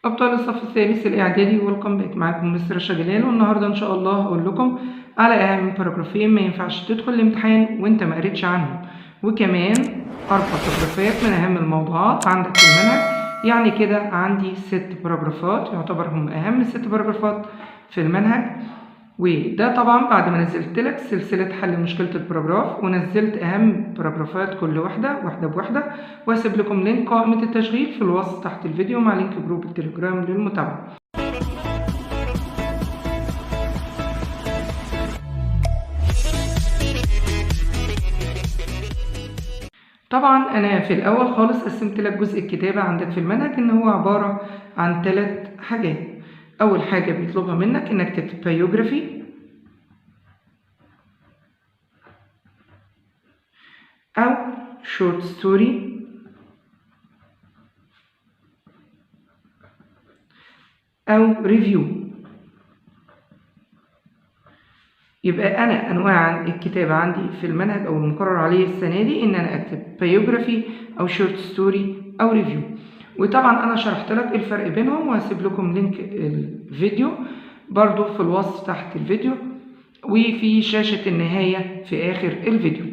أبطال الصف الثالث الإعدادي ويلكم باك. معاكم مستر رشا جلال، والنهاردة إن شاء الله هقول لكم على أهم باراجرافين ما ينفعش تدخل الامتحان وأنت ما قريتش عنهم، وكمان 4 باراجرافات من أهم الموضوعات عندك في المنهج. يعني كده عندي 6 باراجرافات يعتبر هم أهم 6 باراجرافات في المنهج، وده طبعا بعد ما نزلت لك سلسلة حل مشكلة الباراجراف ونزلت أهم باراجرافات كل واحدة بواحدة، وهسيب لكم لينك قائمة التشغيل في الوصف تحت الفيديو مع لينك جروب التليجرام للمتابعة. طبعا أنا في الأول خالص قسمت لك جزء الكتابة عندك في المنهج إن هو عبارة عن 3 حاجات. أول حاجة بيطلبها منك إنك تكتب biography أو short story أو review. يبقى أنا أنواع الكتابة عندي في المنهج أو المقرر عليه السنة دي إن أنا أكتب biography أو short story أو review. وطبعا أنا شرحت لك الفرق بينهم وهسيب لكم لينك الفيديو برضو في الوصف تحت الفيديو وفي شاشة النهاية في آخر الفيديو.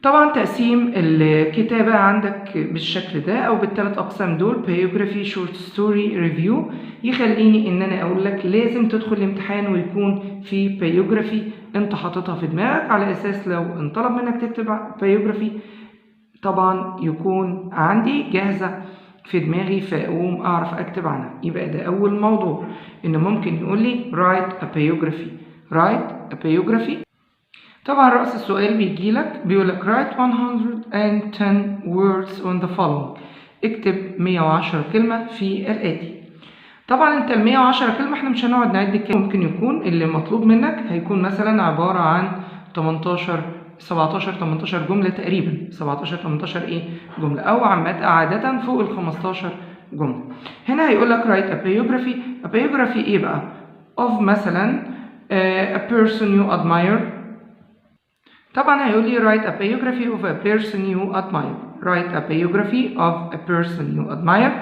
طبعا تقسيم الكتابة عندك بالشكل ده أو بالثلاث أقسام دول biography short story review يخليني إن أنا أقول لك لازم تدخل الامتحان ويكون في biography أنت حاططها في دماغك، على أساس لو انطلب منك تكتب biography طبعا يكون عندي جاهزة في دماغي فأقوم أعرف أكتب عنها. يبقى ده أول موضوع إنه ممكن يقول لي write a biography. طبعا رأس السؤال بيجيلك بيقولك write 110 words on the following. اكتب 110 كلمة في الآتي. طبعا انت ال 110 كلمة احنا مش هنقعد نعد كلمة، ممكن يكون اللي مطلوب منك هيكون مثلا عبارة عن 17 جملة تقريبا، 18 جملة أو عادة فوق ال 15 جملة. هنا هيقولك write a biography ايه بقى؟ of مثلا a person you admire. طبعا هيقول لي write a biography of a person you admire. write a biography of a person you admire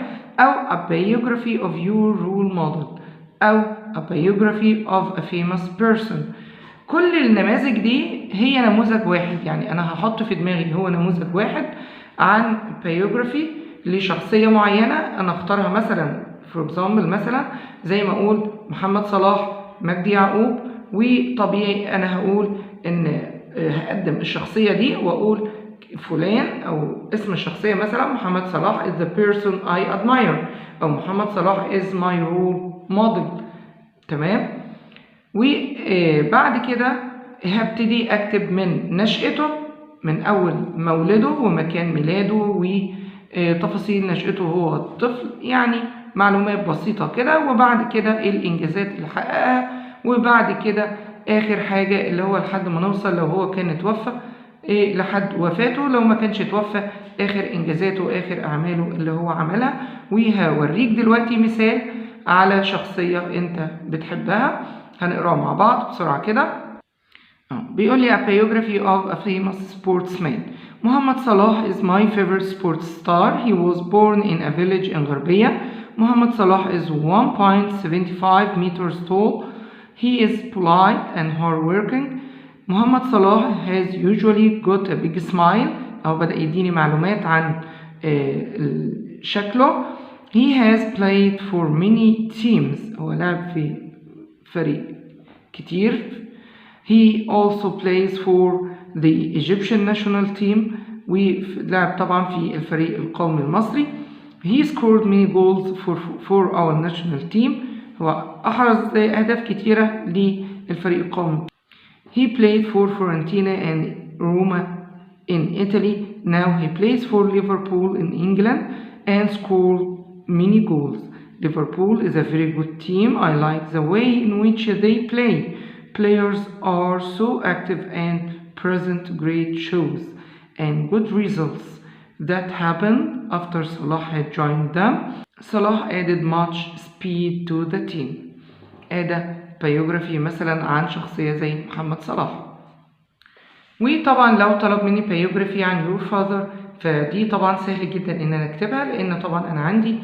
أو a biography of your role model أو a biography of a famous person. كل النماذج دي هي نموذج واحد، يعني أنا هحط في دماغي هو نموذج واحد عن biography لشخصية معينة أنا اختارها. مثلا for example مثلا زي ما أقول محمد صلاح، مجدي يعقوب، وطبيعي أنا هقول إن هقدم الشخصية دي وأقول فلان أو اسم الشخصية مثلا محمد صلاح is the person I admire أو محمد صلاح is my role model. تمام. وبعد كده هبتدي أكتب من نشأته، من أول مولده ومكان ميلاده وتفاصيل نشأته هو الطفل، يعني معلومات بسيطة كده. وبعد كده الإنجازات اللي حققها، وبعد كده آخر حاجة اللي هو لحد ما نوصل لو هو كان اتوفى لحد وفاته، لو ما كانش اتوفى آخر إنجازاته وآخر أعماله اللي هو عملها. وهوريك دلوقتي مثال على شخصية أنت بتحبها هنقراه مع بعض بسرعة كده. بيقول لي a biography of a famous sportsman. Muhammad Salah is my favorite sports star. He was born in a village in Gharbiya. Muhammad Salah is 1.75 meters tall. He is polite and hardworking. Muhammad Salah has usually got a big smile. أو بدأ يديني معلومات عن شكله. He has played for many teams. هو لعب في فريق كتير. He also plays for the Egyptian national team. ولعب طبعا في الفريق القومي المصري. He scored many goals for our national team. هو أحرز أهداف كتيرة للفريق القومي. He played for Fiorentina and Roma in Italy. Now he plays for Liverpool in England and scored many goals. Liverpool is a very good team. I like the way in which they play. Players are so active and present great shows and good results that happened after Salah had joined them. Salah added much speed to the team. هذا biography مثلا عن شخصية زي محمد صلاح. وطبعا لو طلب مني biography عن your father فدي طبعا سهل جدا ان انا اكتبها، لان طبعا انا عندي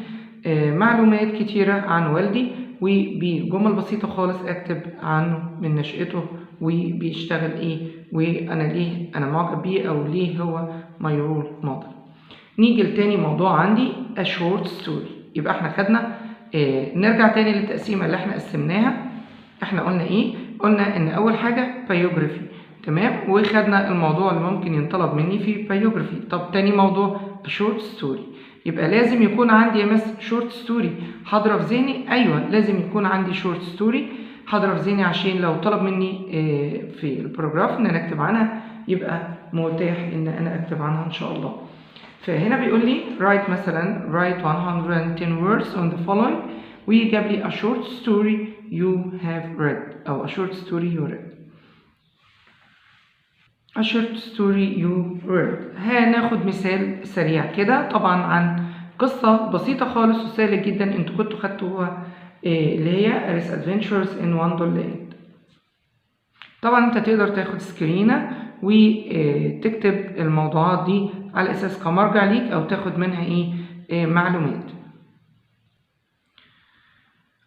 معلومات كتيرة عن والدي، وبجمل بسيطة خالص أكتب عنه من نشأته وبيشتغل إيه وأنا ليه أنا معجب بيه أو ليه هو my role model. نيجي لتاني موضوع عندي a short story. يبقى احنا خدنا نرجع تاني للتقسيمة اللي احنا قسمناها. احنا قلنا ايه؟ قلنا ان اول حاجة biography، تمام، وخدنا الموضوع اللي ممكن ينطلب مني في biography. طب تاني موضوع a short story، يبقى لازم يكون عندي يا مس short story حاضرة في ذهني. ايوه لازم يكون عندي short story حاضرة في ذهني عشان لو طلب مني في الباراجراف ان انا اكتب عنها يبقى متاح ان انا اكتب عنها ان شاء الله. فهنا بيقول لي write مثلا write 110 words on the following، ويجاب لي a short story you have read أو a short story you read. a short story you read. هناخد مثال سريع كده طبعا عن قصة بسيطة خالص وسهلة جدا انتوا كنتوا خدتوها اللي هي Alice Adventures in Wonderland. طبعا انت تقدر تاخد سكرينة وتكتب الموضوعات دي على اساس كمرجع ليك او تاخد منها معلومات.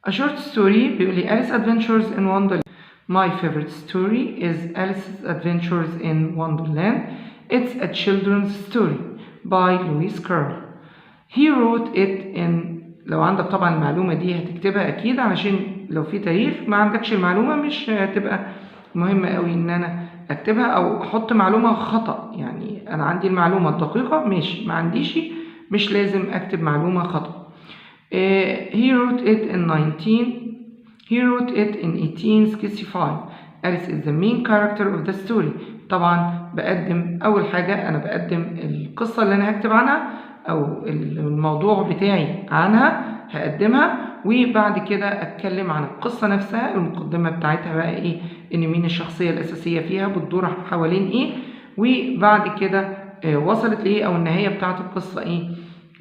A short story بيقول لي Alice Adventures in Wonderland. My favorite story is Alice's Adventures in Wonderland. It's a children's story by Lewis Carroll. He wrote it in. لو عندك طبعا المعلومة دي هتكتبها اكيد علشان لو في تاريخ، ما عندكش المعلومة مش هتبقى مهمة قوي ان انا اكتبها او احط معلومة خطأ. يعني انا عندي المعلومة الدقيقة ماشي، ما عنديش مش لازم اكتب معلومة خطأ. He wrote it in 1865. Alice is the main character of the story. طبعا بقدم اول حاجة انا بقدم القصة اللي انا هكتب عنها او الموضوع بتاعي عنها هقدمها، وبعد كده اتكلم عن القصة نفسها. المقدمة بتاعتها بقى ايه، ان مين الشخصية الاساسية فيها بتدور حوالين ايه، وبعد كده وصلت لايه او النهاية بتاعت القصة ايه.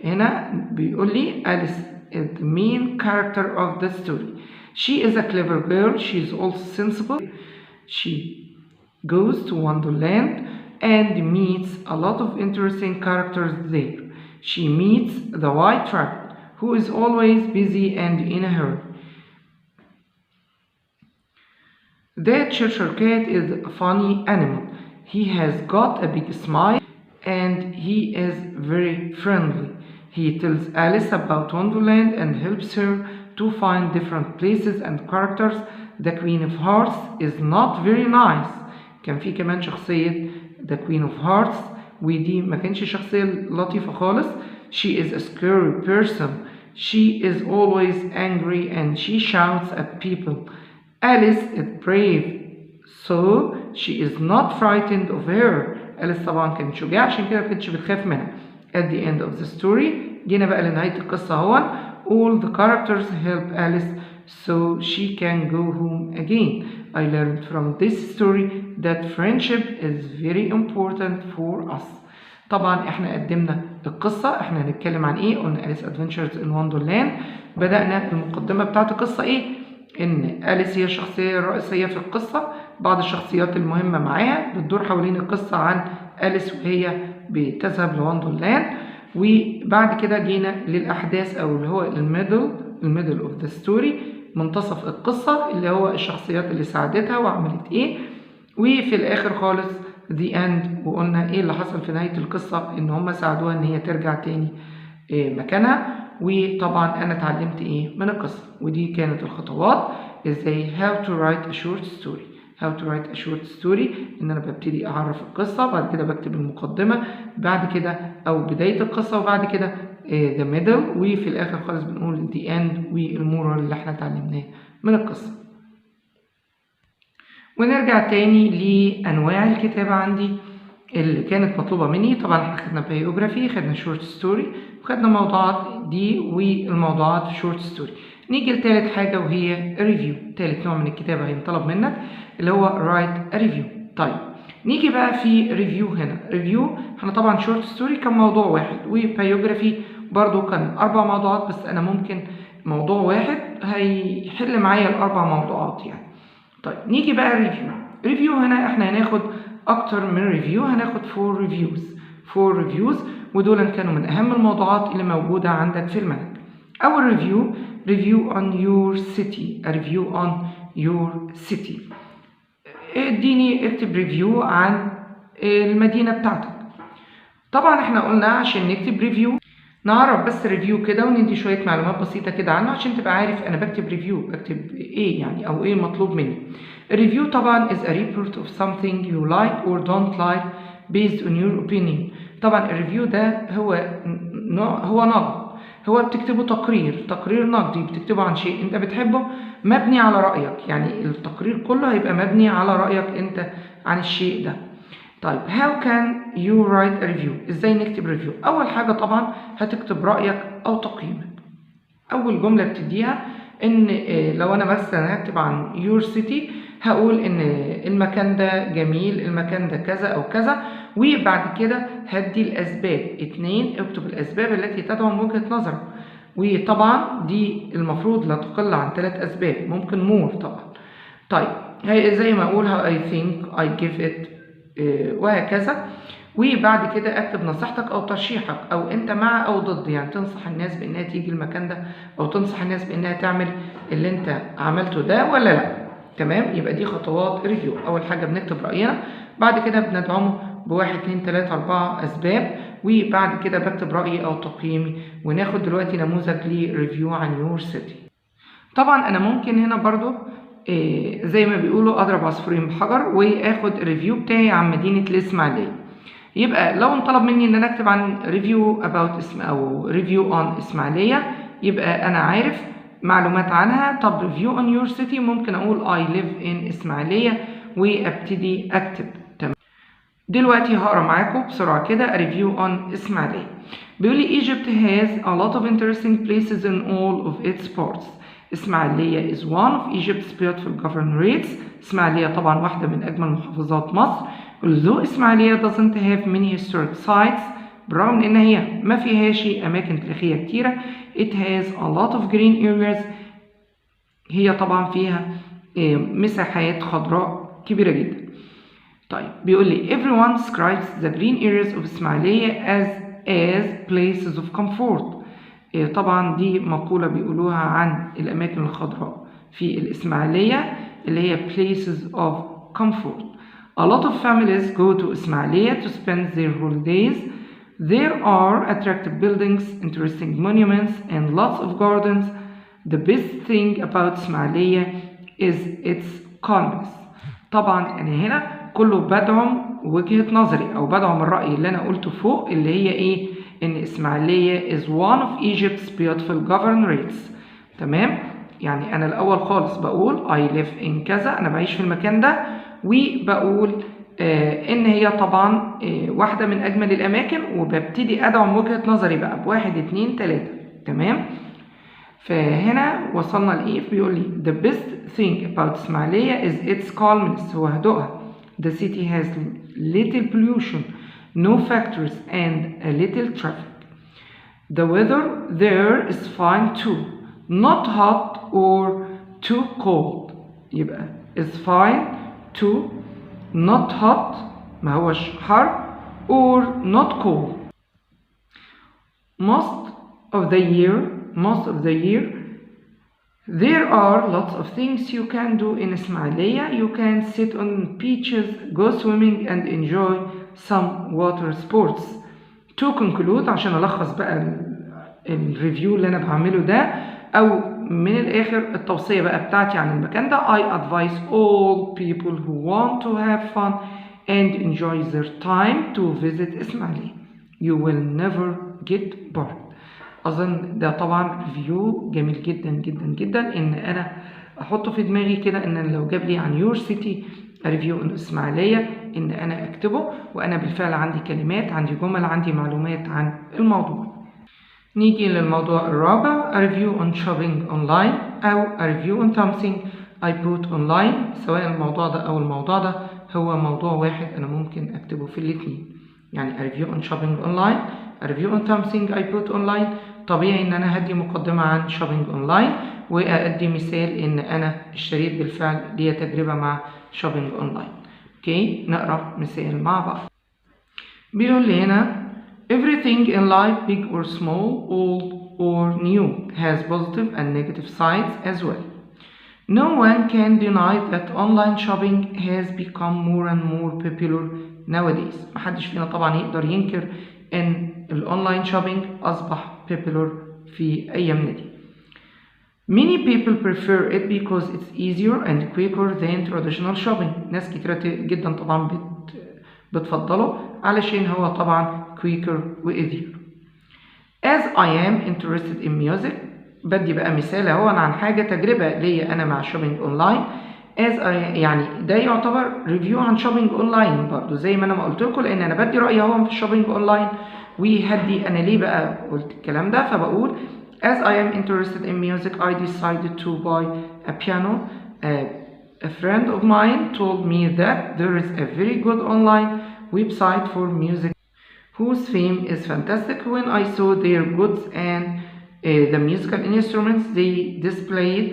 هنا بيقول لي Alice is the main character of the story. She is a clever girl. She is also sensible. She goes to Wonderland and meets a lot of interesting characters there. She meets the White Rabbit, who is always busy and in a hurry. The Cheshire Cat is a funny animal. He has got a big smile and he is very friendly. He tells Alice about Wonderland and helps her to find different places and characters. The Queen of Hearts is not very nice. كان في كمان شخصية The Queen of Hearts ودي ما كانش شخصية لطيفة خالص. She is a scary person. She is always angry and she shouts at people. Alice is brave, so she is not frightened of her. Alice طبعا كانت شجاعة عشان كده ما كانتش بتخاف منها. At the end of the story جينا بقى لنهاية القصة هون. All the characters help Alice so she can go home again. I learned from this story that friendship is very important for us. طبعا احنا قدمنا القصة. احنا هنتكلم عن ايه؟ قلنا Alice Adventures in Wonderland. بدأنا المقدمة بتاعت القصة ايه؟ ان أليس هي الشخصية الرئيسية في القصة. بعض الشخصيات المهمة معاها بتدور حوالين القصة عن أليس وهي بتذهب لوندرلاند. وبعد كده جينا للأحداث أو اللي هو الميدل اوف ذا ستوري، منتصف القصة اللي هو الشخصيات اللي ساعدتها وعملت ايه. وفي الآخر خالص the end، وقلنا ايه اللي حصل في نهاية القصة، ان هم ساعدوها ان هي ترجع تاني مكانها. وطبعا انا اتعلمت ايه من القصة، ودي كانت الخطوات ازاي how to write a short story. how to write a short story ان انا ببتدي اعرف القصة، بعد كده بكتب المقدمة، بعد كده او بداية القصة، وبعد كده the middle، وفي الاخر خالص بنقول the end والمورال اللي احنا اتعلمناه من القصة. ونرجع تاني لانواع الكتابة عندي اللي كانت مطلوبة مني. طبعا احنا خدنا بايوجرافي، خدنا شورت ستوري، وخدنا موضوعات دي والموضوعات في شورت ستوري. نيجي لتالت حاجة وهي ريفيو. تالت نوع من الكتابة هينطلب منك اللي هو رايت ريفيو. طيب نيجي بقى في ريفيو. هنا ريفيو احنا طبعا شورت ستوري كان موضوع واحد، وبايوجرافي برضو كان 4 موضوعات، بس انا ممكن موضوع واحد هيحل معايا ال4 موضوعات يعني. طيب نيجي بقى ريفيو. ريفيو هنا احنا هناخد اكتر من ريفيو، هناخد 4 ريفيوز. 4 ريفيوز ودول كانوا من اهم الموضوعات اللي موجودة عندك في المنهج. أول review on your city. a review on your city. اكتب ريفيو عن المدينة بتاعتك. طبعا احنا قلنا عشان نكتب ريفيو نعرف بس ريفيو كده وندي شوية معلومات بسيطة كده عنه عشان تبقى عارف انا بكتب ريفيو بكتب ايه يعني او ايه مطلوب مني. الريفيو طبعا is a report of something you like or don't like based on your opinion. طبعا الريفيو ده هو نقد، هو بتكتبه تقرير نقدي بتكتبه عن شيء انت بتحبه مبني على رأيك، يعني التقرير كله هيبقى مبني على رأيك انت عن الشيء ده. طيب how can you write a review؟ ازاي نكتب ريفيو؟ اول حاجة طبعا هتكتب رأيك او تقييمك. اول جملة بتديها ان لو انا مثلا هكتب عن your city هقول ان المكان ده جميل، المكان ده كذا او كذا، وبعد كده هدي الاسباب. 2 اكتب الاسباب التي تدعم وجهة نظرك، وطبعا دي المفروض لا تقل عن 3 اسباب، ممكن more طبعا. طيب زي ما اقول I think I give it وهكذا، وبعد كده اكتب نصيحتك او ترشيحك او انت مع او ضد، يعني تنصح الناس بانها تيجي المكان ده او تنصح الناس بانها تعمل اللي انت عملته ده ولا لا. تمام، يبقى دي خطوات ريفيو. اول حاجه بنكتب راينا، بعد كده بندعمه بواحد 2 3 4 اسباب، وبعد كده بكتب رايي او تقييمي. وناخد دلوقتي نموذج لريفيو عن يور سيتي. طبعا انا ممكن هنا برضو زي ما بيقولوا اضرب عصفورين بحجر واخد الريفيو بتاعي عن مدينه الاسماعيليه. يبقى لو انطلب مني ان انا اكتب عن ريفيو about او ريفيو on اسماعيليه، يبقى انا عارف معلومات عنها. طب ريفيو on your city ممكن اقول I live in اسماعيليه وابتدي اكتب. تمام، دلوقتي هقرا معاكم بسرعه كده ريفيو on اسماعيليه. بيقول لي Egypt has a lot of interesting places in all of its parts. اسماعيليه is one of Egypt's beautiful governorates. اسماعيليه طبعا واحده من اجمل محافظات مصر. although اسماعيليه doesn't have many historic sites، برغم ان هي ما فيهاش اماكن تاريخيه كتيره. it has a lot of green areas، هي طبعا فيها مساحات خضراء كبيره جدا. طيب بيقول لي everyone describes the green areas of اسماعيليه as places of comfort. طبعا دي مقولة بيقولوها عن الأماكن الخضراء في الإسماعيلية اللي هي places of comfort. A lot of families go to إسماعيلية to spend their holidays. There are attractive buildings, interesting monuments, and lots of gardens. The best thing about إسماعيلية is its calmness. طبعا أنا هنا كله بدعم وجهة نظري أو بدعم الرأي اللي أنا قلته فوق، اللي هي إيه؟ إن إسماعيلية is one of Egypt's beautiful governorates. تمام؟ يعني أنا الأول خالص بقول I live in كذا، أنا بعيش في المكان ده، وبقول إن هي طبعا واحدة من أجمل الأماكن، وببتدي أدعم وجهة نظري بقى بواحد 2 3. تمام؟ فهنا وصلنا لإيه؟ بيقول لي the best thing about إسماعيلية is its calmness، هو هدوءها. The city has little pollution, no factories, and a little traffic. The weather there is fine too, not hot or too cold. يبقى is fine too, not hot ما هوش حر or not cold. Most of the year there are lots of things you can do in Ismailia. You can sit on beaches, go swimming, and enjoy some water sports. To conclude، عشان ألخص بقى الريفيو اللي أنا بعمله ده، أو من الآخر التوصية بقى بتاعتي عن المكان ده. I advise all people who want to have fun and enjoy their time to visit إسماعيلية. You will never get bored. أظن ده طبعا ريفيو جميل جدا جدا جدا إن أنا أحطه في دماغي كده، إن لو جاب لي عن يور سيتي ريفيو عن إسماعيلية إن أنا أكتبه، وأنا بالفعل عندي كلمات، عندي جمل، عندي معلومات عن الموضوع. نيجي للموضوع الرابع a review on shopping online أو a review on something I put online. سواء الموضوع ده أو الموضوع ده هو موضوع واحد، أنا ممكن أكتبه في الاتنين. يعني a review on shopping online، a review on something I put online. طبيعي إن أنا هدي مقدمة عن shopping online، وأدي مثال إن أنا اشتريت بالفعل لي تجربة مع shopping online. أوكي، نقرأ مثال مع بعض. بيقول لي هنا everything in life big or small, all or new, has positive and negative sides as well. No one can deny that online shopping has become more and more popular nowadays. محدش فينا طبعا يقدر ينكر ان الاونلاين shopping اصبح popular في ايامنا دي. Many people prefer it because it's easier and quicker than traditional shopping. ناس كتيرة جدا طبعا بتفضله علشان هو طبعا quicker و easier. As I am interested in music، بدي بقى مثال اهو عن حاجة تجربة ليا أنا مع شوبينج أونلاين. as I يعني ده يعتبر ريفيو عن شوبينج أونلاين برضو زي ما أنا ما قلت لكم، لأن أنا بدي رأيي اهو في الشوبينج أونلاين. وهدي أنا ليه بقى قلت الكلام ده، فبقول as I am interested in music I decided to buy a piano. A friend of mine told me that there is a very good online website for music whose theme is fantastic. When I saw their goods and the musical instruments they displayed,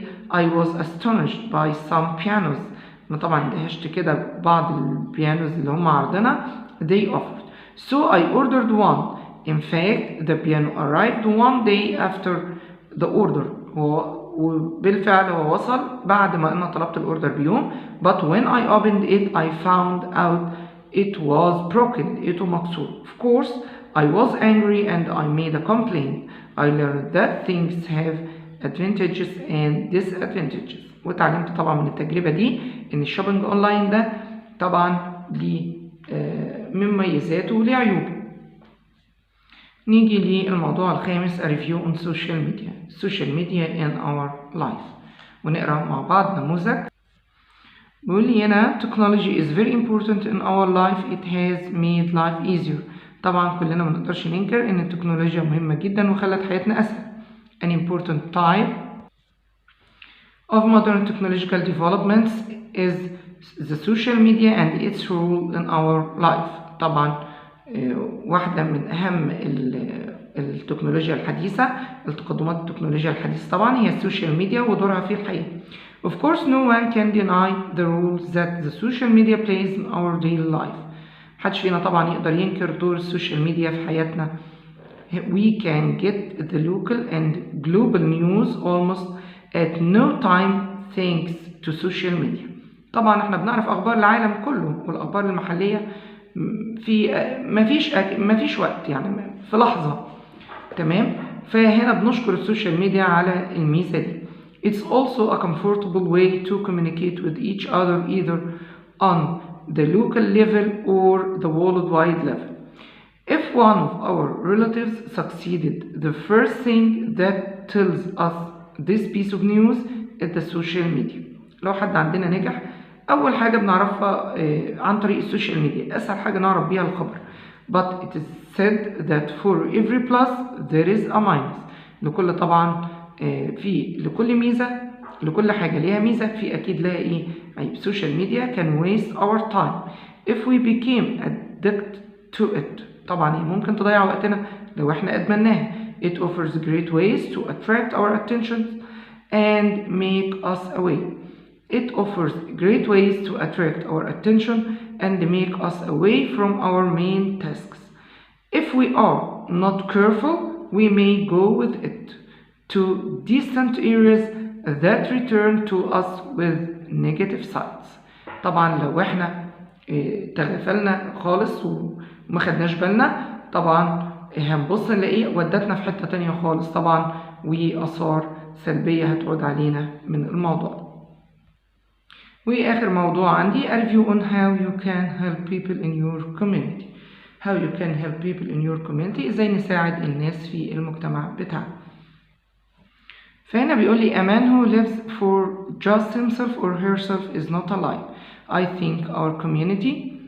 I was astonished by some pianos. أنا طبعا دهشت كده بعض البيانوز اللي هم عرضنا they offered. So I ordered one. In fact, the piano arrived one day after the order. وبالفعل هو وصل بعد ما أنا طلبت الأوردر بيوم. But when I opened it, I found out it was broken. لقيته مكسور. Of course, I was angry and I made a complaint. I learned that things have advantages and disadvantages. وتعلمت طبعا من التجربة دي إن الشوبينج أونلاين ده طبعا ليه مميزاته وليه عيوبه. نيجي للموضوع الخامس، a review on social media. social media in our life. ونقرأ مع بعض نموذج. بيقول لي هنا technology is very important in our life. It has made life easier. طبعا كلنا ما نقدرش ننكر ان التكنولوجيا مهمة جدا وخلت حياتنا اسهل. An important type of modern technological developments is the social media and its role in our life. طبعا واحدة من أهم التكنولوجيا الحديثة، التقدمات التكنولوجيا الحديثة طبعا هي السوشيال ميديا ودورها في الحياة. Of course, no one can deny the role that the social media plays in our daily life. محدش فينا طبعا يقدر ينكر دور السوشيال ميديا في حياتنا. We can get the local and global news almost at no time thanks to social media. طبعا احنا بنعرف أخبار العالم كله والأخبار المحلية في مفيش وقت، يعني في لحظة. تمام؟ فهنا بنشكر السوشيال ميديا على الميزة دي. It's also a comfortable way to communicate with each other either on the local level or the worldwide level. If one of our relatives succeeded, the first thing that tells us this piece of news is the social media. لو حد عندنا نجح، أول حاجة بنعرفها عن طريق السوشيال ميديا، أسهل حاجة نعرف بيها الخبر. But it is said that for every plus there is a minus. لكل طبعا لكل ميزة، لكل حاجة ليها ميزة في أكيد لها إيه عيب. social media can waste our time if we became addicted to it. طبعا ممكن تضيع وقتنا لو احنا أدمناها. It offers great ways to attract our attention and make us away. It offers great ways to attract our attention and make us away from our main tasks. If we are not careful, we may go with it to distant areas that return to us with negative sides. طبعا لو احنا تغفلنا خالص وما خدناش بالنا، طبعا هنبص نلاقيه ودتنا في حتة تانية خالص طبعا، وآثار سلبية هتعود علينا من الموضوع. وآخر موضوع عندي a review on how you can help people in your community. how you can help people in your community، ازاي نساعد الناس في المجتمع بتاعنا. فهنا بيقول لي a man who lives for just himself or herself is not alive. I think our community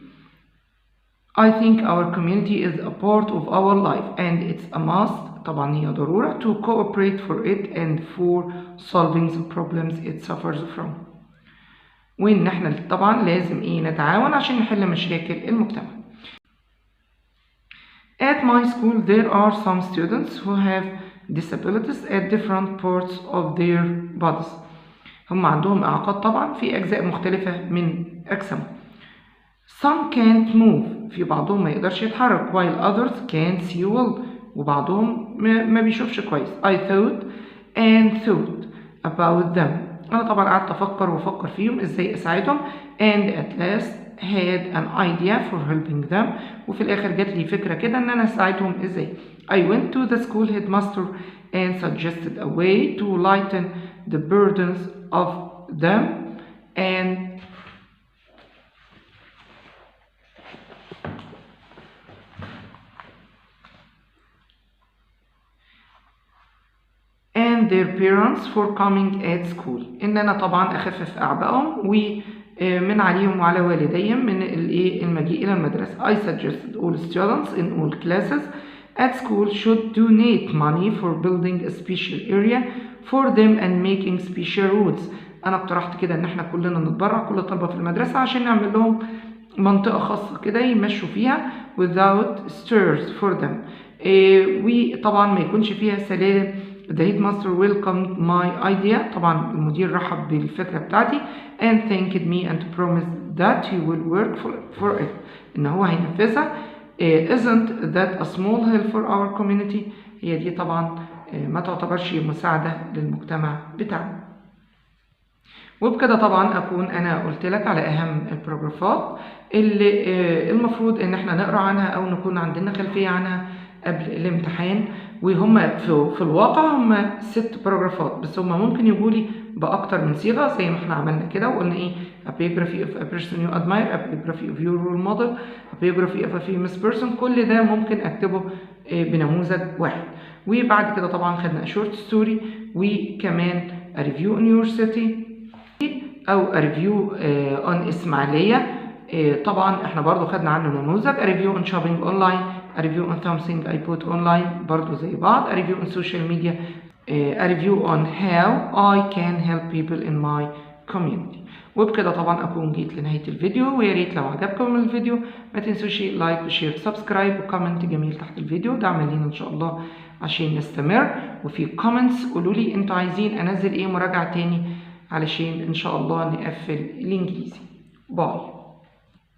is a part of our life and it's a must. طبعا هي ضرورة to cooperate for it and for solving the problems it suffers from. وإن احنا طبعا لازم نتعاون عشان نحل مشاكل المجتمع. At my school there are some students who have disabilities at different parts of their bodies. هم عندهم إعاقات طبعا في أجزاء مختلفة من أجسامهم. Some can't move، في بعضهم ما يقدرش يتحرك، while others can see well. وبعضهم ما بيشوفش كويس. I thought and thought about them. أنا طبعا قعدت أفكر فيهم إزاي أساعدهم. and at last had an idea for helping them. وفي الآخر جات لي فكرة كده إن أنا أساعدهم إزاي. I went to the school headmaster and suggested a way to lighten the burdens of them and their parents for coming at school. إن أنا طبعا أخفف أعبائهم ومن عليهم وعلى والديهم من المجيء إلى المدرسة. I suggested all students in all classes at school should donate money for building a special area for them and making special routes. أنا اقترحت كده إن إحنا كلنا نتبرع، كل الطلبة في المدرسة، عشان نعمل لهم منطقة خاصة كده يمشوا فيها without stairs for them. وطبعا ما يكونش فيها سلالم. The headmaster welcomed my idea. طبعا المدير رحب بالفكرة بتاعتي and thanked me and promised that he will work for it. إن هو هينفذها. Isn't that a small help for our community؟ هي دي طبعا ما تعتبرش مساعدة للمجتمع بتاعنا. وبكده طبعا أكون أنا قلت لك على أهم الباراجرافات اللي المفروض إن احنا نقرأ عنها أو نكون عندنا خلفية عنها قبل الامتحان. وهم في الواقع هم 6 باراجرافات، بس هم ممكن يجولي بأكتر من صيغة زي ما احنا عملنا كده وقلنا إيه: a biography of a person you admire, a biography of your role model, a biography of a famous person. كل ده ممكن أكتبه بنموذج واحد. وبعد كده طبعا خدنا short story وكمان a review on your city أو a review on إسماعيلية. طبعا احنا برضو خدنا عنه نموذج a review on shopping online, a review on something I put online برضو زي بعض, a review on social media, a review on how I can help people in my community. وبكده طبعا أكون جيت لنهاية الفيديو، ويا ريت لو عجبكم الفيديو ما تنسوش لايك وشير وسبسكرايب وكومنت جميل تحت الفيديو، دعم لينا إن شاء الله عشان نستمر. وفي كومنتس قولوا لي انتوا عايزين أنزل إيه مراجعة تاني علشان إن شاء الله نقفل الإنجليزي. باي.